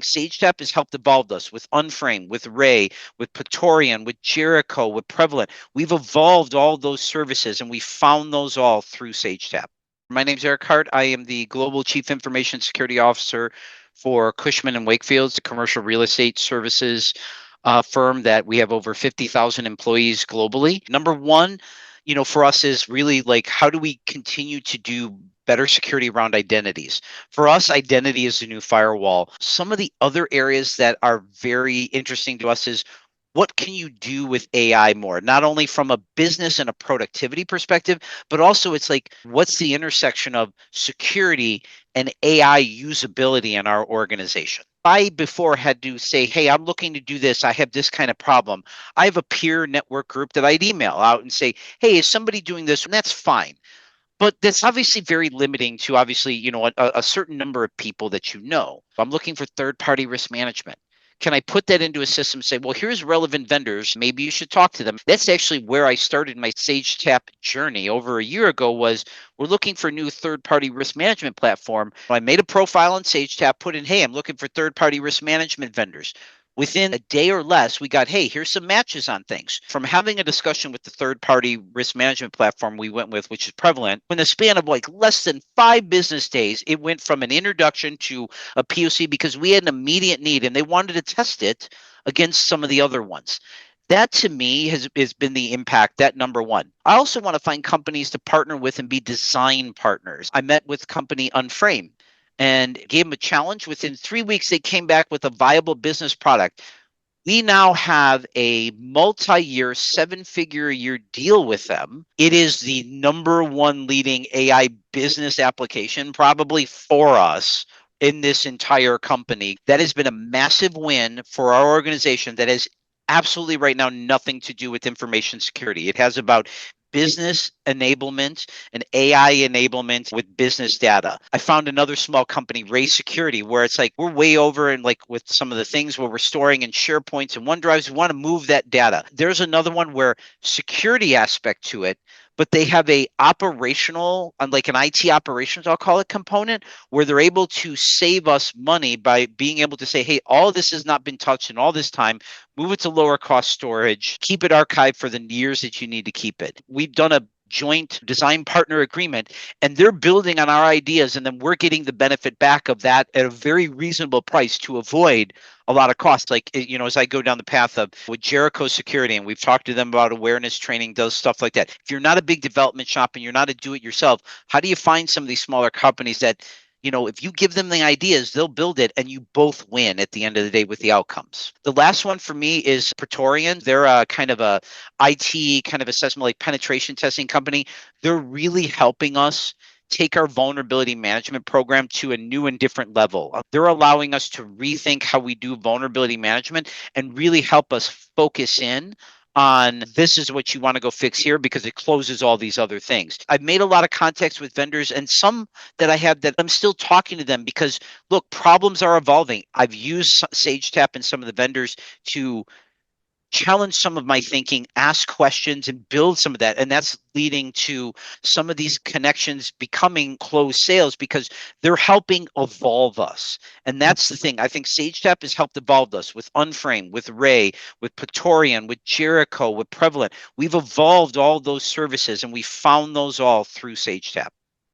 Sagetap has helped evolve us with Unframe, with Ray, with Praetorian, with Jericho, with Prevalent. We've evolved all those services and we found those all through Sagetap. My name's Erik Hart. I am the Global Chief Information Security Officer for Cushman Wakefield, a commercial real estate services firm that we have over 50,000 employees globally. Number one, for us is really like, how do we continue to do better security around identities? For us, identity is the new firewall. Some of the other areas that are very interesting to us is, what can you do with AI more? Not only from a business and a productivity perspective, but also it's like, what's the intersection of security and AI usability in our organization? I before had to say, hey, I'm looking to do this. I have this kind of problem. I have a peer network group that I'd email out and say, hey, is somebody doing this? And that's fine. But that's obviously very limiting to obviously, a certain number of people that you know. I'm looking for third-party risk management. Can I put that into a system and say, well, here's relevant vendors. Maybe you should talk to them. That's actually where I started my Sagetap journey over a year ago. Was we're looking for a new third-party risk management platform. I made a profile on Sagetap, put in, hey, I'm looking for third-party risk management vendors. Within a day or less, we got, hey, here's some matches on things. From having a discussion with the third-party risk management platform we went with, which is Prevalent, in the span of like less than 5 business days, it went from an introduction to a POC because we had an immediate need and they wanted to test it against some of the other ones. That to me has been the impact, that number one. I also want to find companies to partner with and be design partners. I met with company Unframe and gave them a challenge. Within 3 weeks, they came back with a viable business product. We now have a multi-year, 7-figure-a-year deal with them. It is the number one leading AI business application, probably for us in this entire company. That has been a massive win for our organization that has absolutely right now nothing to do with information security. It has about business enablement and AI enablement with business data. I found another small company, Ray Security, where it's like we're way over and like with some of the things where we're storing in SharePoints and OneDrives, we want to move that data. There's another one where security aspect to it, but they have a operational, like an IT operations, I'll call it, component where they're able to save us money by being able to say, hey, all this has not been touched in all this time. Move it to lower cost storage, keep it archived for the years that you need to keep it. We've done a joint design partner agreement and they're building on our ideas and then we're getting the benefit back of that at a very reasonable price to avoid a lot of costs. Like, as I go down the path of with Jericho security, and we've talked to them about awareness training, does stuff like that. If you're not a big development shop and you're not a do it yourself, how do you find some of these smaller companies that, if you give them the ideas, they'll build it and you both win at the end of the day with the outcomes. The last one for me is Praetorian. They're a kind of a IT kind of assessment, like penetration testing company. They're really helping us take our vulnerability management program to a new and different level. They're allowing us to rethink how we do vulnerability management and really help us focus in on this is what you want to go fix here because it closes all these other things. I've made a lot of contacts with vendors and some that I have that I'm still talking to them because look, problems are evolving. I've used Sagetap and some of the vendors to challenge some of my thinking, ask questions, and build some of that. And that's leading to some of these connections becoming closed sales because they're helping evolve us. And that's the thing. I think Sagetap has helped evolve us with Unframe, with Ray, with Praetorian, with Jericho, with Prevalent. We've evolved all those services and we found those all through Sagetap.